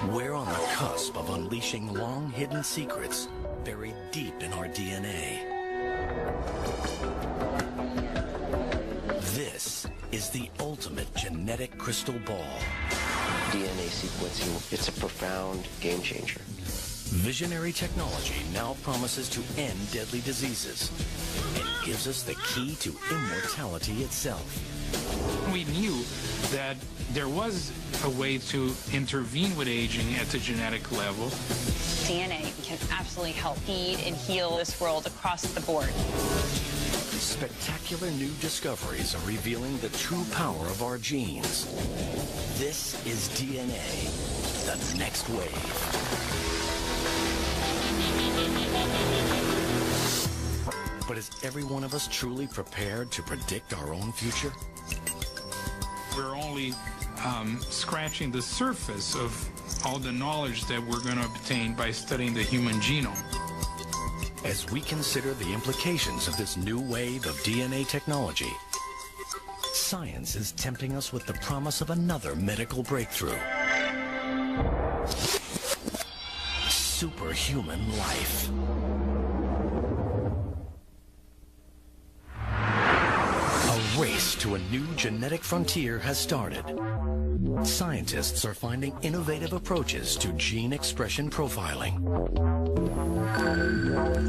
We're on the cusp of unleashing long-hidden secrets buried deep in our DNA. This is the ultimate genetic crystal ball. DNA sequencing, it's a profound game changer. Visionary technology now promises to end deadly diseases and gives us the key to immortality itself. We knew that there was a way to intervene with aging at the genetic level. DNA can absolutely help feed and heal this world across the board. Spectacular new discoveries are revealing the true power of our genes. This is DNA, the next wave. But is every one of us truly prepared to predict our own future? We're only scratching the surface of all the knowledge that we're going to obtain by studying the human genome. As we consider the implications of this new wave of DNA technology, science is tempting us with the promise of another medical breakthrough. Superhuman life. A race to a new genetic frontier has started. Scientists are finding innovative approaches to gene expression profiling.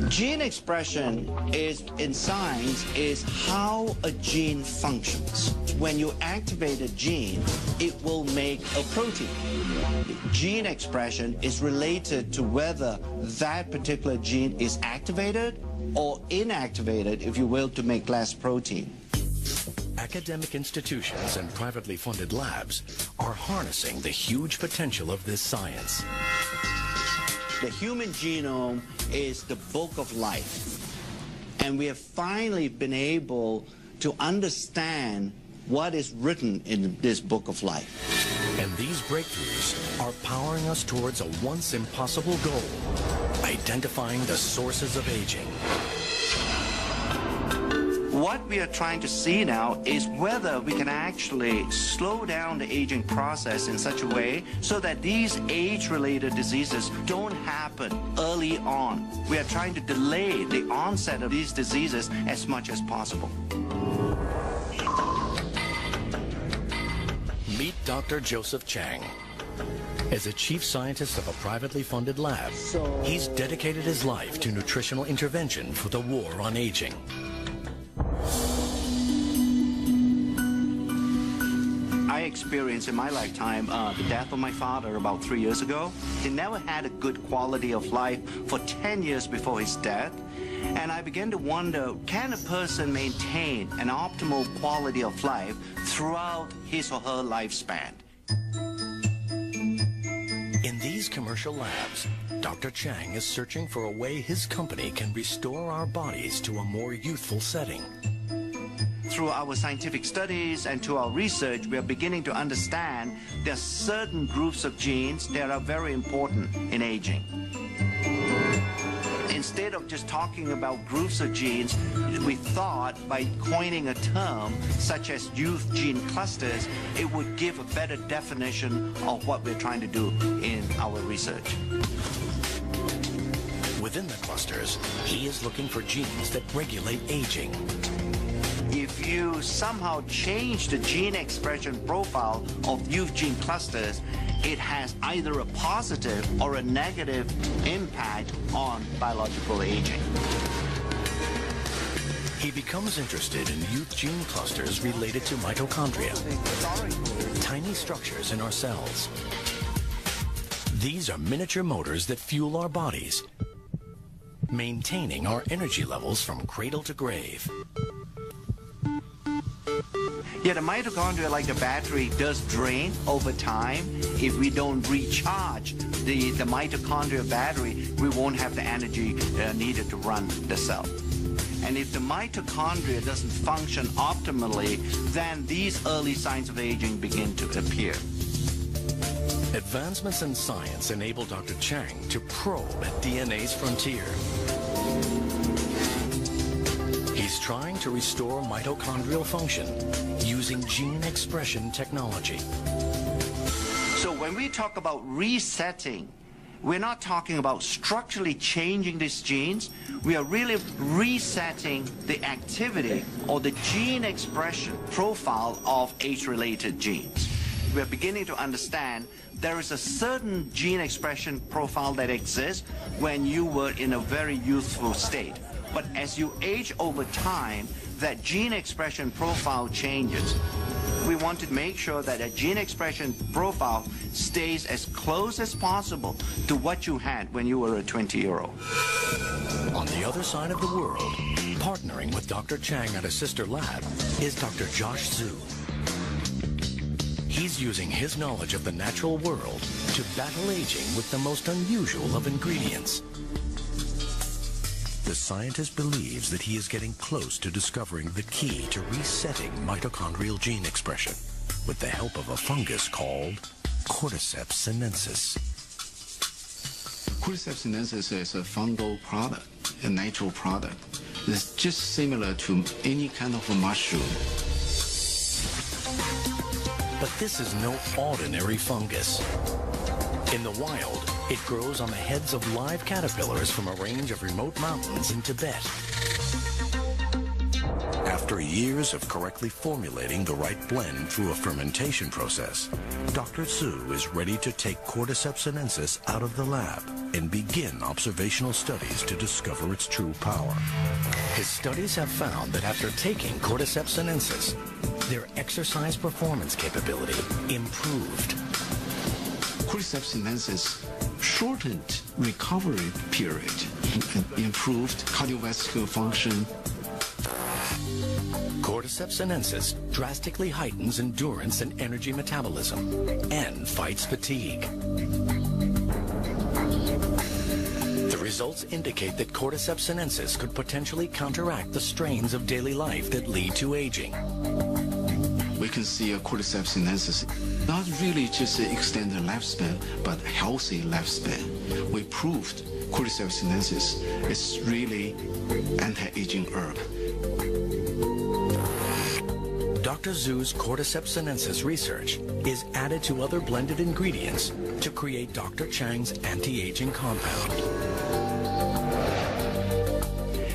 Gene expression in science is how a gene functions. When you activate a gene, it will make a protein. Gene expression is related to whether that particular gene is activated or inactivated, if you will, to make less protein. Academic institutions and privately funded labs are harnessing the huge potential of this science. The human genome is the book of life, and we have finally been able to understand what is written in this book of life. And these breakthroughs are powering us towards a once impossible goal, identifying the sources of aging. What we are trying to see now is whether we can actually slow down the aging process in such a way so that these age-related diseases don't happen early on. We are trying to delay the onset of these diseases as much as possible. Meet Dr. Joseph Chang. As a chief scientist of a privately funded lab, he's dedicated his life to nutritional intervention for the war on aging. I experienced in my lifetime the death of my father about 3 years ago. He never had a good quality of life for 10 years before his death. And I began to wonder, can a person maintain an optimal quality of life throughout his or her lifespan? In these commercial labs, Dr. Chang is searching for a way his company can restore our bodies to a more youthful setting. Through our scientific studies and to our research, we are beginning to understand there are certain groups of genes that are very important in aging. Instead of just talking about groups of genes, we thought by coining a term such as youth gene clusters, it would give a better definition of what we're trying to do in our research. Within the clusters, he is looking for genes that regulate aging. If you somehow change the gene expression profile of youth gene clusters, it has either a positive or a negative impact on biological aging. He becomes interested in youth gene clusters related to mitochondria, tiny structures in our cells. These are miniature motors that fuel our bodies, maintaining our energy levels from cradle to grave. Yeah, the mitochondria, like the battery, does drain over time. If we don't recharge the mitochondria battery, we won't have the energy needed to run the cell. And if the mitochondria doesn't function optimally, then these early signs of aging begin to appear. Advancements in science enable Dr. Chang to probe at DNA's frontier. He's trying to restore mitochondrial function using gene expression technology. So when When we talk about resetting, we're not talking about structurally changing these genes. We are really resetting the activity or the gene expression profile of age-related genes. We're beginning to understand there is a certain gene expression profile that exists when you were in a very youthful state. But as you age over time, that gene expression profile changes. We want to make sure that a gene expression profile stays as close as possible to what you had when you were a 20-year-old. On the other side of the world, partnering with Dr. Chang at a sister lab, is Dr. Josh Zhu. He's using his knowledge of the natural world to battle aging with the most unusual of ingredients. The scientist believes that he is getting close to discovering the key to resetting mitochondrial gene expression with the help of a fungus called Cordyceps sinensis. Cordyceps sinensis is a fungal product, a natural product. It's just similar to any kind of a mushroom. But this is no ordinary fungus. In the wild, it grows on the heads of live caterpillars from a range of remote mountains in Tibet. After years of correctly formulating the right blend through a fermentation process, Dr. Zhu is ready to take Cordyceps sinensis out of the lab and begin observational studies to discover its true power. His studies have found that after taking Cordyceps sinensis, their exercise performance capability improved. Cordyceps sinensis shortened recovery period and improved cardiovascular function. Cordyceps sinensis drastically heightens endurance and energy metabolism and fights fatigue. The results indicate that Cordyceps sinensis could potentially counteract the strains of daily life that lead to aging. We can see a Cordyceps sinensis not really just extend the lifespan, but healthy lifespan. We proved Cordyceps sinensis is really anti-aging herb. Dr. Zhu's Cordyceps sinensis research is added to other blended ingredients to create Dr. Chang's anti-aging compound.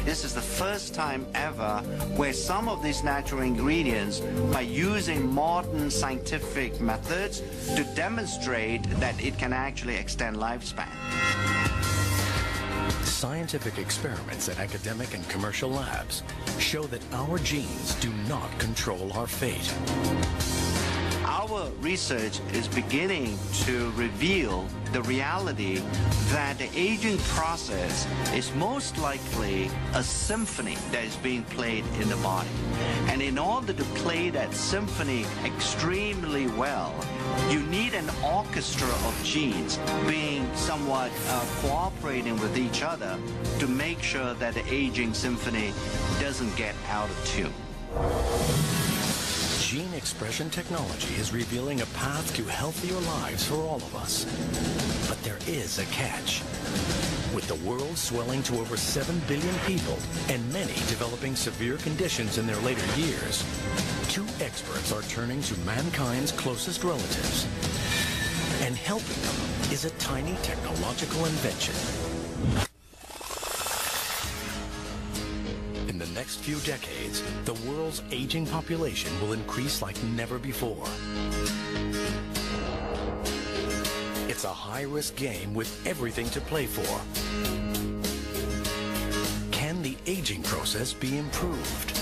This is the first time ever where some of these natural ingredients, by using modern scientific methods, to demonstrate that it can actually extend lifespan. Scientific experiments at academic and commercial labs show that our genes do not control our fate. Our research is beginning to reveal the reality that the aging process is most likely a symphony that is being played in the body. And in order to play that symphony extremely well, you need an orchestra of genes being somewhat cooperating with each other to make sure that the aging symphony doesn't get out of tune. Gene expression technology is revealing a path to healthier lives for all of us. But there is a catch. With the world swelling to over 7 billion people and many developing severe conditions in their later years, 2 experts are turning to mankind's closest relatives. And helping them is a tiny technological invention. In the next few decades, the world's aging population will increase like never before. It's a high-risk game with everything to play for. Can the aging process be improved?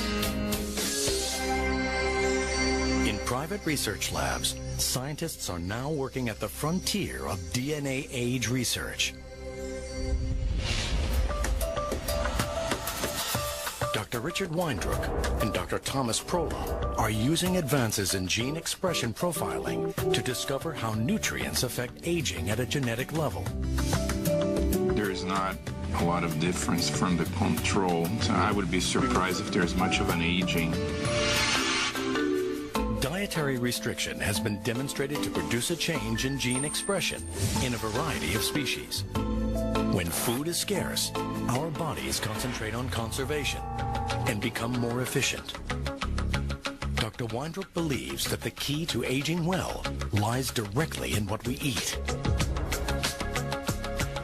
In private research labs, scientists are now working at the frontier of DNA age research. Dr. Richard Weindruck and Dr. Thomas Prola are using advances in gene expression profiling to discover how nutrients affect aging at a genetic level. There is not a lot of difference from the control, so I would be surprised if there's much of an aging. Dietary restriction has been demonstrated to produce a change in gene expression in a variety of species. When food is scarce, our bodies concentrate on conservation and become more efficient. Dr. Weindruck believes that the key to aging well lies directly in what we eat.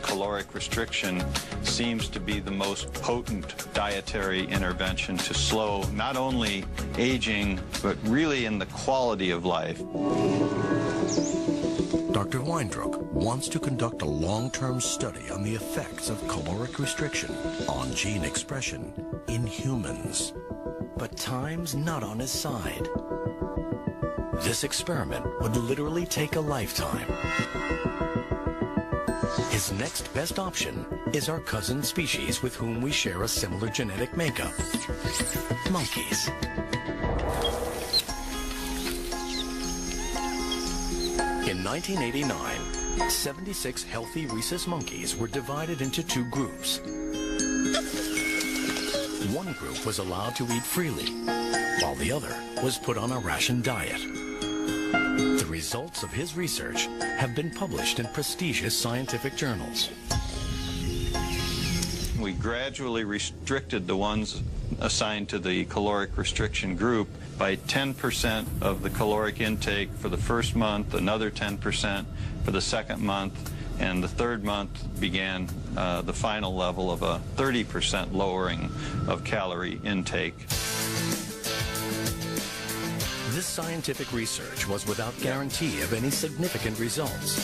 Caloric restriction seems to be the most potent dietary intervention to slow not only aging, but really in the quality of life. Dr. Weindruck wants to conduct a long-term study on the effects of caloric restriction on gene expression in humans. But time's not on his side. This experiment would literally take a lifetime. His next best option is our cousin species with whom we share a similar genetic makeup, monkeys. In 1989, 76 healthy rhesus monkeys were divided into two groups. One group was allowed to eat freely, while the other was put on a ration diet. The results of his research have been published in prestigious scientific journals. We gradually restricted the ones assigned to the caloric restriction group by 10% of the caloric intake for the first month, another 10% for the second month, and the third month began the final level of a 30% lowering of calorie intake. This scientific research was without guarantee of any significant results.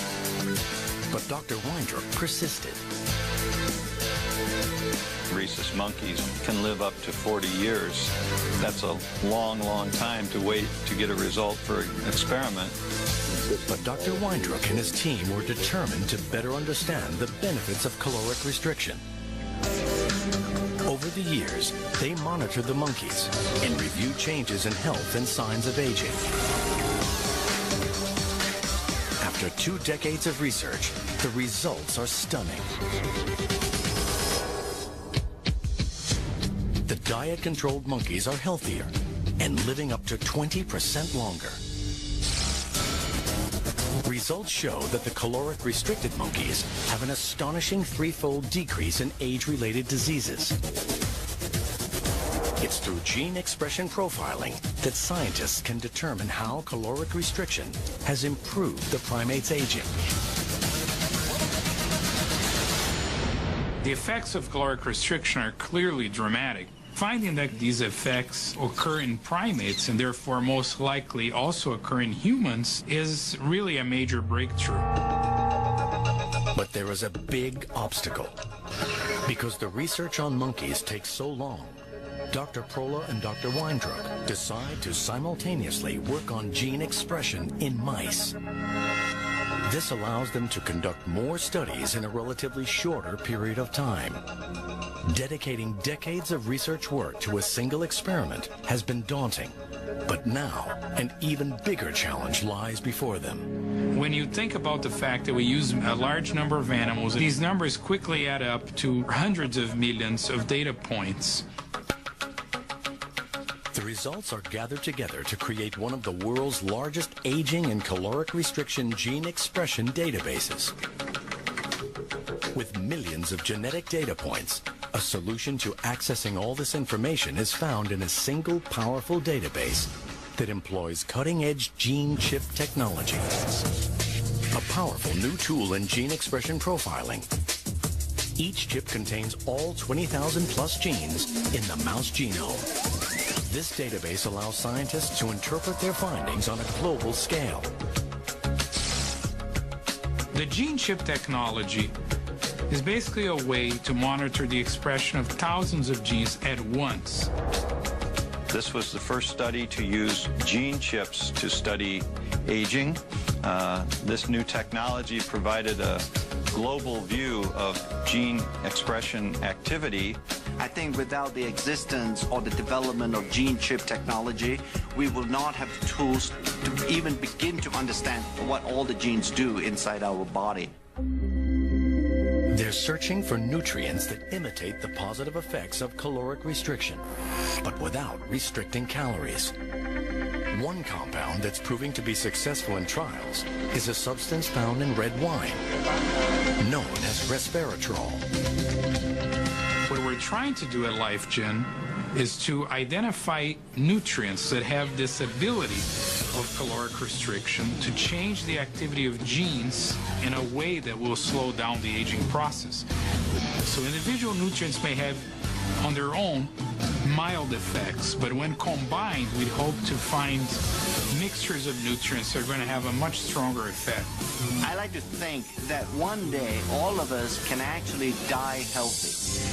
But Dr. Weindruck persisted. Rhesus monkeys can live up to 40 years. That's a long, long time to wait to get a result for an experiment. But Dr. Weindruck and his team were determined to better understand the benefits of caloric restriction. Over the years, they monitored the monkeys and reviewed changes in health and signs of aging. After 2 decades of research, the results are stunning. The diet-controlled monkeys are healthier and living up to 20% longer. Results show that the caloric-restricted monkeys have an astonishing 3-fold decrease in age-related diseases. It's through gene expression profiling that scientists can determine how caloric restriction has improved the primate's aging. The effects of caloric restriction are clearly dramatic. Finding that these effects occur in primates and therefore most likely also occur in humans is really a major breakthrough. But there is a big obstacle. Because the research on monkeys takes so long, Dr. Prola and Dr. Weindruck decide to simultaneously work on gene expression in mice. This allows them to conduct more studies in a relatively shorter period of time. Dedicating decades of research work to a single experiment has been daunting, but now an even bigger challenge lies before them. When you think about the fact that we use a large number of animals, these numbers quickly add up to hundreds of millions of data points. The results are gathered together to create one of the world's largest aging and caloric restriction gene expression databases. With millions of genetic data points, a solution to accessing all this information is found in a single powerful database that employs cutting-edge gene chip technology. A powerful new tool in gene expression profiling. Each chip contains all 20,000 plus genes in the mouse genome. This database allows scientists to interpret their findings on a global scale. The gene chip technology is basically a way to monitor the expression of thousands of genes at once. This was the first study to use gene chips to study aging. This new technology provided a global view of gene expression activity. I think without the existence or the development of gene chip technology, we will not have the tools to even begin to understand what all the genes do inside our body. They're searching for nutrients that imitate the positive effects of caloric restriction, but without restricting calories. One compound that's proving to be successful in trials is a substance found in red wine, known as resveratrol. What we're trying to do at LifeGen is to identify nutrients that have this ability of caloric restriction to change the activity of genes in a way that will slow down the aging process. So individual nutrients may have on their own mild effects, but when combined, we hope to find mixtures of nutrients that are going to have a much stronger effect. I like to think that one day all of us can actually die healthy.